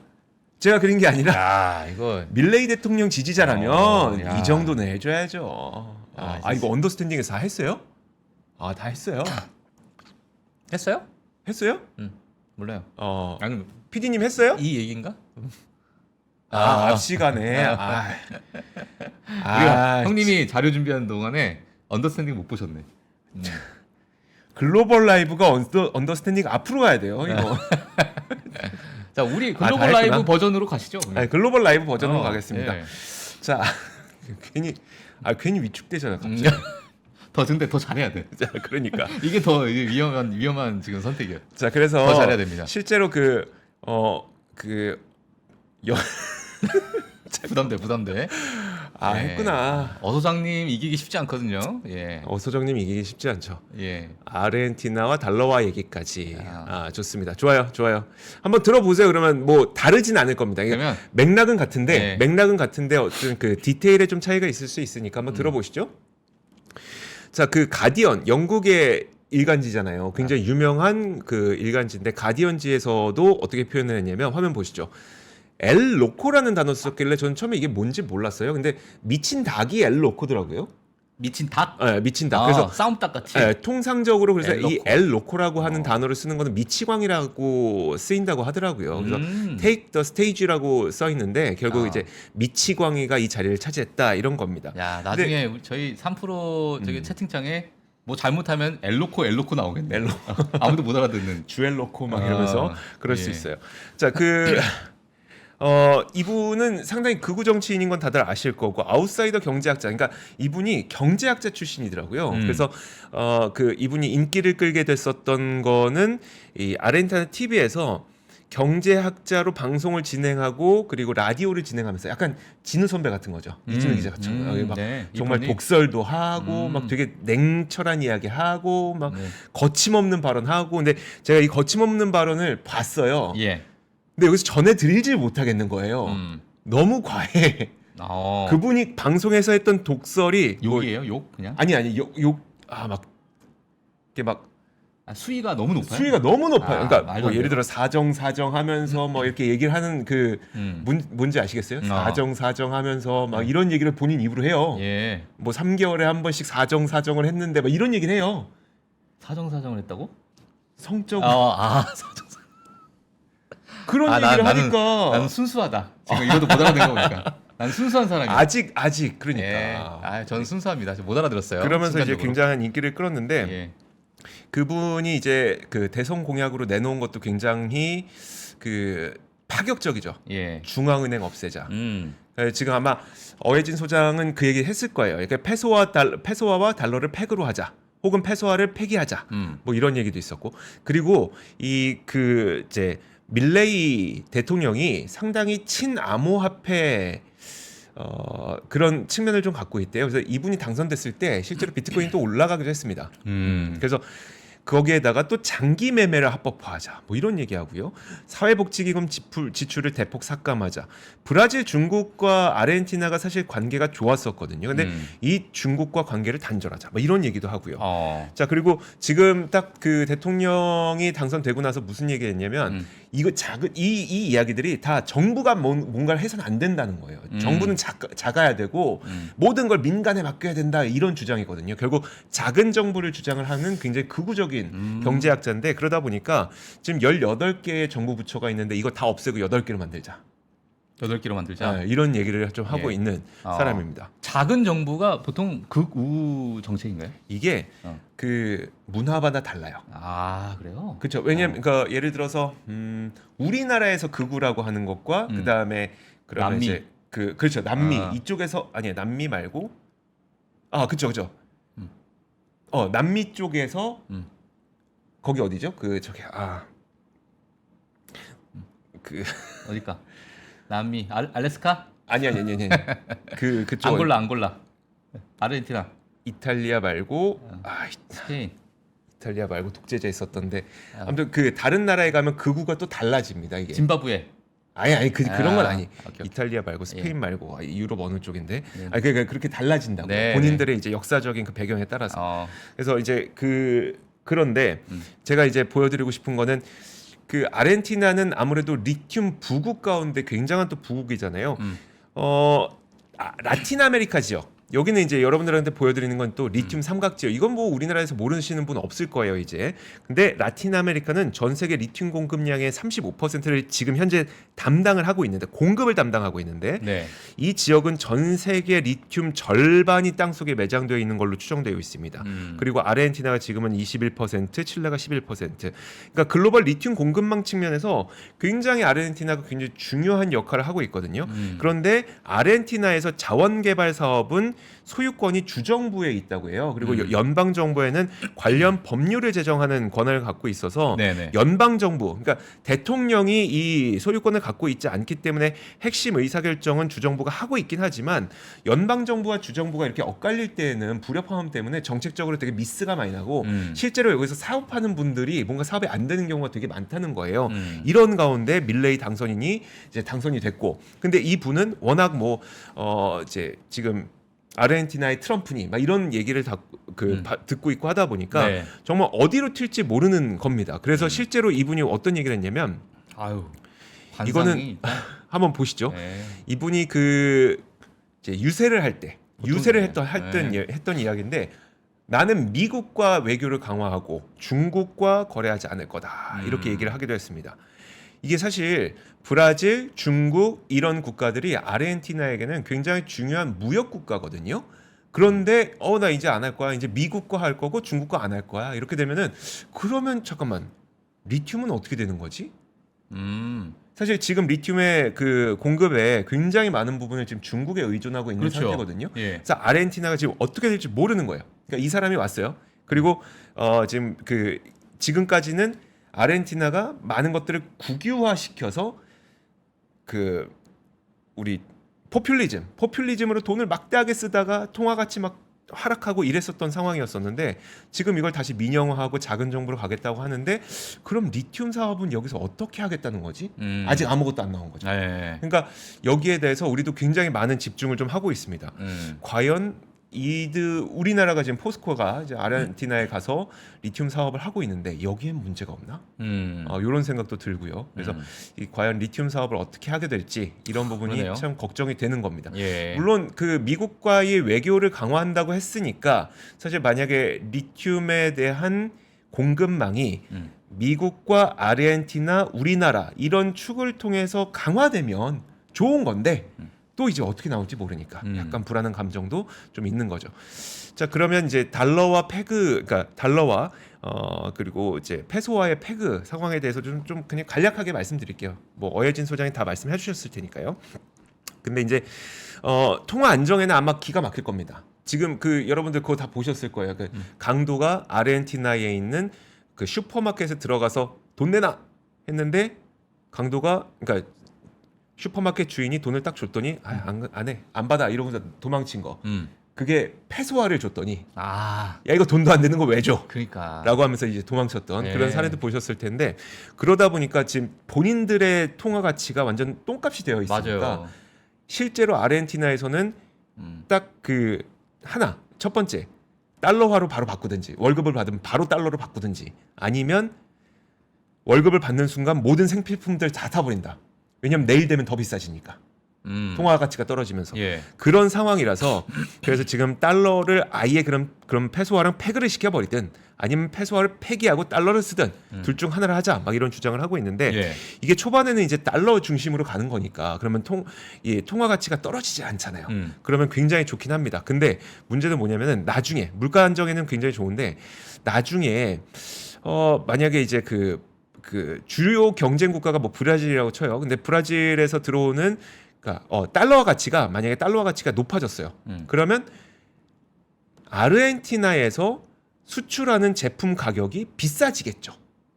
이거 밀레이 대통령 지지자라면 야. 이 정도는 해줘야죠. 이거 언더스탠딩에서 다 했어요? 다 했어요. 했어요? 했어요? 몰라요. 아니, PD님 했어요? 이 얘기인가? 앞 시간에. 형님이 자료 준비하는 동안에 언더스탠딩 못 보셨네. 글로벌 라이브가 언더스탠딩 앞으로 가야 돼요. 이거. 자, 우리 다 글로벌 했구나. 라이브 버전으로 가시죠. 글로벌 라이브 버전으로 가겠습니다. 예. 자, 괜히 위축되잖아. 갑자기. 근데 더 잘해야 돼. 자, 그러니까. 이게 더 위험한 지금 선택이에요. 자, 그래서 더 잘해야 됩니다. 실제로 부담돼. 했구나. 어소장님 이기기 쉽지 않거든요. 예. 어소정님 이기기 쉽지 않죠. 예. 아르헨티나와 달러화 얘기까지. 좋습니다. 좋아요. 한번 들어보세요. 그러면 뭐 다르진 않을 겁니다. 그러면 맥락은 같은데 어떤 그 디테일에 좀 차이가 있을 수 있으니까 한번 들어보시죠. 자, 그 가디언, 영국의 일간지잖아요. 굉장히 유명한 그 일간지인데 가디언지에서도 어떻게 표현을 했냐면 화면 보시죠. 엘 로코라는 단어 썼길래 저는 처음에 이게 뭔지 몰랐어요. 근데 미친 닭이 엘 로코더라고요. 미친 닭? 네, 미친 닭. 그래서 싸움닭 같이. 통상적으로 그래서 엘 로코. 이 엘 로코라고 하는 단어를 쓰는 거는 미치광이라고 쓰인다고 하더라고요. 그래서 take the stage라고 써 있는데 결국 이제 미치광이가 이 자리를 차지했다 이런 겁니다. 야, 나중에 저희 3% 저기 채팅창에 뭐 잘못하면 엘로코 나오겠네. 아무도 못 알아듣는. 주엘로코 막 이러면서 그럴 수 예. 있어요. 자, 이분은 상당히 극우 정치인인 건 다들 아실 거고 아웃사이더 경제학자. 그러니까 이분이 경제학자 출신이더라고요. 그래서 이분이 인기를 끌게 됐었던 거는 이 아르헨티나 TV에서 경제학자로 방송을 진행하고 그리고 라디오를 진행하면서 약간 진우 선배 같은 거죠. 이진우 기자 같은 거. 막 네, 정말 이분이- 독설도 하고 막 되게 냉철한 이야기 하고 막 네. 거침없는 발언하고 근데 제가 이 거침없는 발언을 봤어요. 예. 근데 여기서 전해드리질 못하겠는 거예요. 너무 과해. 그분이 방송에서 했던 독설이 뭐- 욕이에요? 욕 그냥? 아니 막 이게 막 수위가 너무 높아요. 수위가 너무 높아요. 아, 그러니까 말도 뭐 안 예를 돼요. 들어 사정하면서 뭐 이렇게 얘기를 하는 그 뭔지 아시겠어요? 사정하면서 막 이런 얘기를 본인 입으로 해요. 예. 뭐 3개월에 한 번씩 사정을 했는데 막 이런 얘기를 해요. 사정을 했다고? 성적으로 사정. 그런 얘기를 나는 하니까 순수하다. 지금 이것도 못 알아듣는 거 보니까. 난 순수한 사람이야. 아직 그러니까 예. 저는 순수합니다. 못 알아들었어요. 그러면서 이제 순간적으로. 굉장한 인기를 끌었는데 예. 그분이 이제 그 대선 공약으로 내놓은 것도 굉장히 그 파격적이죠. 예. 중앙은행 없애자. 지금 아마 어혜진 소장은 그 얘기 했을 거예요. 그러니까 페소화와 달러를 팩으로 하자. 혹은 페소화를 폐기하자. 뭐 이런 얘기도 있었고. 그리고 이제 밀레이 대통령이 상당히 친암호화폐 그런 측면을 좀 갖고 있대요. 그래서 이분이 당선됐을 때 실제로 비트코인이 또 올라가기도 했습니다. 그래서 거기에다가 또 장기 매매를 합법화하자 뭐 이런 얘기하고요. 사회복지기금 지출을 대폭 삭감하자. 브라질, 중국과 아르헨티나가 사실 관계가 좋았었거든요. 근데 이 중국과 관계를 단절하자 뭐 이런 얘기도 하고요. 자 그리고 지금 딱 그 대통령이 당선되고 나서 무슨 얘기했냐면 이 이야기들이 다 정부가 뭔가를 해서는 안 된다는 거예요. 정부는 작아야 되고 모든 걸 민간에 맡겨야 된다 이런 주장이거든요. 결국 작은 정부를 주장을 하는 굉장히 극우적인 경제학자인데 그러다 보니까 지금 18개의 정부 부처가 있는데 이거 다 없애고 8개로 만들자. 8개로 만들자. 이런 얘기를 좀 하고 예. 있는 사람입니다. 작은 정부가 보통 극우 정책인가요? 이게 그 문화마다 달라요. 그래요? 그렇죠. 왜냐면 그러니까 예를 들어서 우리나라에서 극우라고 하는 것과 그다음에 그러면 남미. 이제 그렇죠. 남미 이쪽에서 아니 남미 말고 그렇죠. 남미 쪽에서 거기 어디죠? 어딜까? 남미, 알래스카? 아니. 그쪽 앙골라. 아르헨티나, 이탈리아 말고 스페인. 이탈리아 말고 독재자 있었던데 아무튼 그 다른 나라에 가면 극우가 또 달라집니다 이게. 짐바브웨. 아니 그런 건 아니. 오케이. 이탈리아 말고 스페인 말고 유럽 어느 쪽인데. 네. 그러니까 그렇게 달라진다고. 네, 본인들의 이제 역사적인 그 배경에 따라서. 그래서 이제 그런데 제가 이제 보여드리고 싶은 거는 그 아르헨티나는 아무래도 리튬 부국 가운데 굉장한 또 부국이잖아요. 라틴 아메리카 지역. 여기는 이제 여러분들한테 보여드리는 건 또 리튬 삼각지역. 이건 뭐 우리나라에서 모르시는 분 없을 거예요 이제. 근데 라틴 아메리카는 전 세계 리튬 공급량의 35%를 지금 현재 담당을 하고 있는데 공급을 담당하고 있는데 네. 이 지역은 전 세계 리튬 절반이 땅 속에 매장되어 있는 걸로 추정되어 있습니다. 그리고 아르헨티나가 지금은 21%, 칠레가 11%. 그러니까 글로벌 리튬 공급망 측면에서 굉장히 아르헨티나가 굉장히 중요한 역할을 하고 있거든요. 그런데 아르헨티나에서 자원 개발 사업은 소유권이 주정부에 있다고 해요. 그리고 연방 정부에는 관련 법률을 제정하는 권한을 갖고 있어서 네네. 연방 정부, 그러니까 대통령이 이 소유권을 갖고 있지 않기 때문에 핵심 의사결정은 주정부가 하고 있긴 하지만 연방 정부와 주정부가 이렇게 엇갈릴 때에는 불협화음 때문에 정책적으로 되게 미스가 많이 나고 실제로 여기서 사업하는 분들이 뭔가 사업이 안 되는 경우가 되게 많다는 거예요. 이런 가운데 밀레이 당선인이 이제 당선이 됐고, 근데 이 분은 워낙 이제 지금 아르헨티나의 트럼프니 막 이런 얘기를 듣고 있고 하다 보니까 네. 정말 어디로 튈지 모르는 겁니다. 그래서 실제로 이분이 어떤 얘기를 했냐면 이거는 한번 보시죠. 네. 이분이 이제 유세를 할 때 했던 이야기인데 나는 미국과 외교를 강화하고 중국과 거래하지 않을 거다 이렇게 얘기를 하기도 했습니다. 이게 사실 브라질, 중국 이런 국가들이 아르헨티나에게는 굉장히 중요한 무역 국가거든요. 그런데 나 이제 안 할 거야. 이제 미국과 할 거고 중국과 안 할 거야. 이렇게 되면은 그러면 잠깐만 리튬은 어떻게 되는 거지? 사실 지금 리튬의 그 공급에 굉장히 많은 부분을 지금 중국에 의존하고 있는 그렇죠. 상태거든요. 예. 그래서 아르헨티나가 지금 어떻게 될지 모르는 거예요. 그러니까 이 사람이 왔어요. 그리고 지금 지금까지는 아르헨티나가 많은 것들을 국유화시켜서 그 우리 포퓰리즘으로 돈을 막대하게 쓰다가 통화 가치 막 하락하고 이랬었던 상황이었었는데 지금 이걸 다시 민영화하고 작은 정부로 가겠다고 하는데 그럼 리튬 사업은 여기서 어떻게 하겠다는 거지? 아직 아무것도 안 나온 거죠. 네. 그러니까 여기에 대해서 우리도 굉장히 많은 집중을 좀 하고 있습니다. 과연 우리나라가 지금 포스코가 이제 아르헨티나에 가서 리튬 사업을 하고 있는데 여기엔 문제가 없나? 이런 생각도 들고요. 그래서 과연 리튬 사업을 어떻게 하게 될지 이런 부분이 그러네요. 참 걱정이 되는 겁니다. 예. 물론 그 미국과의 외교를 강화한다고 했으니까 사실 만약에 리튬에 대한 공급망이 미국과 아르헨티나, 우리나라 이런 축을 통해서 강화되면 좋은 건데 또 이제 어떻게 나올지 모르니까 약간 불안한 감정도 좀 있는 거죠. 자, 그러면 이제 달러와 그러니까 달러와 그리고 이제 페소와의 페그 상황에 대해서 좀 그냥 간략하게 말씀드릴게요. 뭐 어예진 소장이 다 말씀해 주셨을 테니까요. 근데 이제 통화 안정에는 아마 기가 막힐 겁니다. 지금 그 여러분들 그거 다 보셨을 거예요. 그 강도가 아르헨티나에 있는 그 슈퍼마켓에 들어가서 돈 내놔 했는데 강도가 그러니까 슈퍼마켓 주인이 돈을 딱 줬더니 안 받아 이러면서 도망친 거. 그게 페소화를 줬더니 아, 야 이거 돈도 안 되는 거 왜 줘? 그러니까. 라고 하면서 이제 도망쳤던 네. 그런 사례도 보셨을 텐데 그러다 보니까 지금 본인들의 통화 가치가 완전 똥값이 되어 있으니까 맞아요. 실제로 아르헨티나에서는 딱 그 첫 번째 달러화로 바로 바꾸든지 월급을 받으면 바로 달러로 바꾸든지 아니면 월급을 받는 순간 모든 생필품들 다 타버린다. 왜냐면 내일 되면 더 비싸지니까 통화 가치가 떨어지면서 예. 그런 상황이라서 그래서 지금 달러를 아예 그럼 페소화랑 패그를 시켜버리든 아니면 페소화를 폐기하고 달러를 쓰든 둘 중 하나를 하자 막 이런 주장을 하고 있는데 예. 이게 초반에는 이제 달러 중심으로 가는 거니까 그러면 통화 가치가 떨어지지 않잖아요. 그러면 굉장히 좋긴 합니다. 근데 문제는 뭐냐면은 나중에 물가 안정에는 굉장히 좋은데 나중에 만약에 이제 그 주요 경쟁 국가가 뭐 브라질이라고 쳐요. 근데 브라질에서 들어오는 그러니까 달러 가치가 만약에 달러 가치가 높아졌어요. 그러면 아르헨티나에서 수출하는 제품 가격이 비싸지겠죠.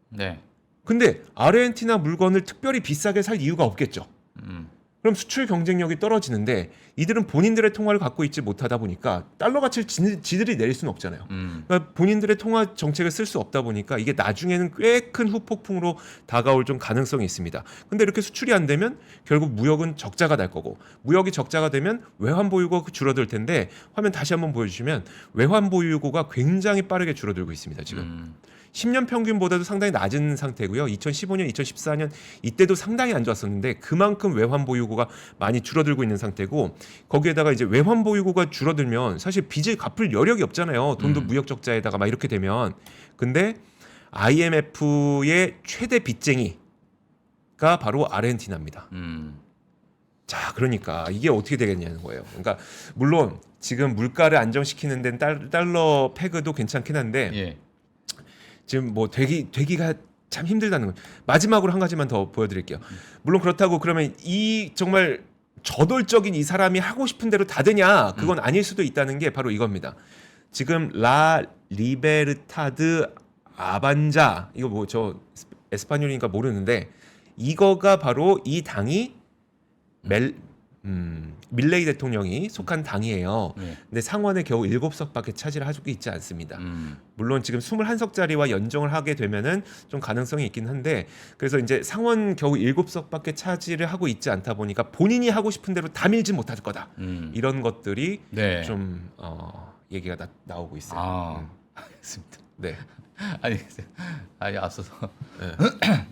네. 근데 아르헨티나 물건을 특별히 비싸게 살 이유가 없겠죠. 그럼 수출 경쟁력이 떨어지는데 이들은 본인들의 통화를 갖고 있지 못하다 보니까 달러 가치를 지들이 내릴 수는 없잖아요. 그러니까 본인들의 통화 정책을 쓸 수 없다 보니까 이게 나중에는 꽤 큰 후폭풍으로 다가올 좀 가능성이 있습니다. 근데 이렇게 수출이 안 되면 결국 무역은 적자가 날 거고 무역이 적자가 되면 외환 보유고가 줄어들 텐데 화면 다시 한번 보여주시면 외환 보유고가 굉장히 빠르게 줄어들고 있습니다. 지금. 10년 평균보다도 상당히 낮은 상태고요. 2015년, 2014년 이때도 상당히 안 좋았었는데 그만큼 외환 보유고가 많이 줄어들고 있는 상태고 거기에다가 이제 외환 보유고가 줄어들면 사실 빚을 갚을 여력이 없잖아요. 돈도 무역 적자에다가 막 이렇게 되면. 근데 IMF의 최대 빚쟁이가 바로 아르헨티나입니다. 자, 그러니까 이게 어떻게 되겠냐는 거예요. 그러니까 물론 지금 물가를 안정시키는 데는 달러 패그도 괜찮긴 한데 예. 지금 뭐 되기가 참 힘들다는 거. 마지막으로 한 가지만 더 보여드릴게요. 물론 그렇다고 그러면 이 정말 저돌적인 이 사람이 하고 싶은 대로 다 되냐? 그건 아닐 수도 있다는 게 바로 이겁니다. 지금 라 리베르타드 아반자 이거 뭐 저 에스파뇰이니까 모르는데 이거가 바로 이 당이 밀레이 대통령이 속한 당이에요. 네. 근데 상원에 겨우 7석밖에 차지를 하고 있지 않습니다. 물론 지금 21석짜리와 연정을 하게 되면은 좀 가능성이 있긴 한데 그래서 이제 상원 겨우 7석밖에 차지를 하고 있지 않다 보니까 본인이 하고 싶은 대로 다 밀지 못할 거다. 이런 것들이 네. 좀 얘기가 나오고 있어요. 아, 알겠습니다. 네. 아니 앞서서 네.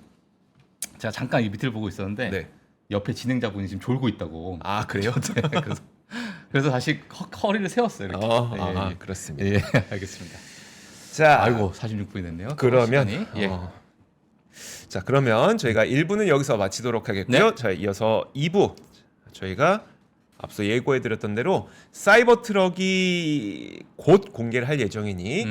제가 잠깐 이 밑을 보고 있었는데 네. 옆에 진행자분이 지금 졸고 있다고. 아, 그래요? 네, 그래서 다시 허리를 세웠어요. 이렇게. 예, 그렇습니다. 예, 알겠습니다. 자, 아이고 46분이 됐네요. 그러면 시간이. 예. 자, 그러면 저희가 1부는 여기서 마치도록 하겠고요. 네. 자, 이어서 2부 저희가 앞서 예고해드렸던 대로 사이버 트럭이 곧 공개를 할 예정이니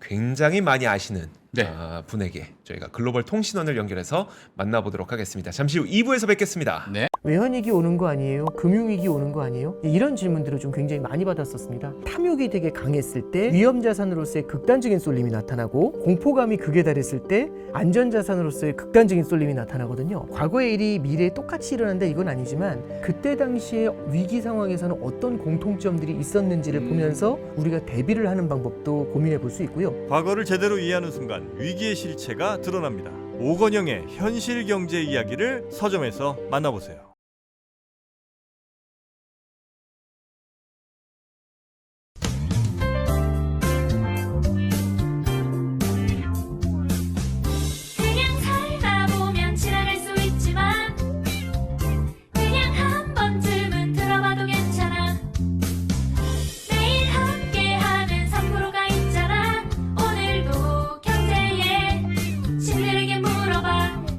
굉장히 많이 아시는 네. 분에게 저희가 글로벌 통신원을 연결해서 만나보도록 하겠습니다. 잠시 후 2부에서 뵙겠습니다. 네. 외환위기 오는 거 아니에요? 금융위기 오는 거 아니에요? 이런 질문들을 좀 굉장히 많이 받았었습니다. 탐욕이 되게 강했을 때 위험자산으로서의 극단적인 쏠림이 나타나고, 공포감이 극에 달했을 때 안전자산으로서의 극단적인 쏠림이 나타나거든요. 과거의 일이 미래에 똑같이 일어난다 이건 아니지만, 그때 당시에 위기 상황에서는 어떤 공통점들이 있었는지를 보면서 우리가 대비를 하는 방법도 고민해 볼 수 있고요. 과거를 제대로 이해하는 순간 위기의 실체가 드러납니다. 오건영의 현실 경제 이야기를 서점에서 만나보세요.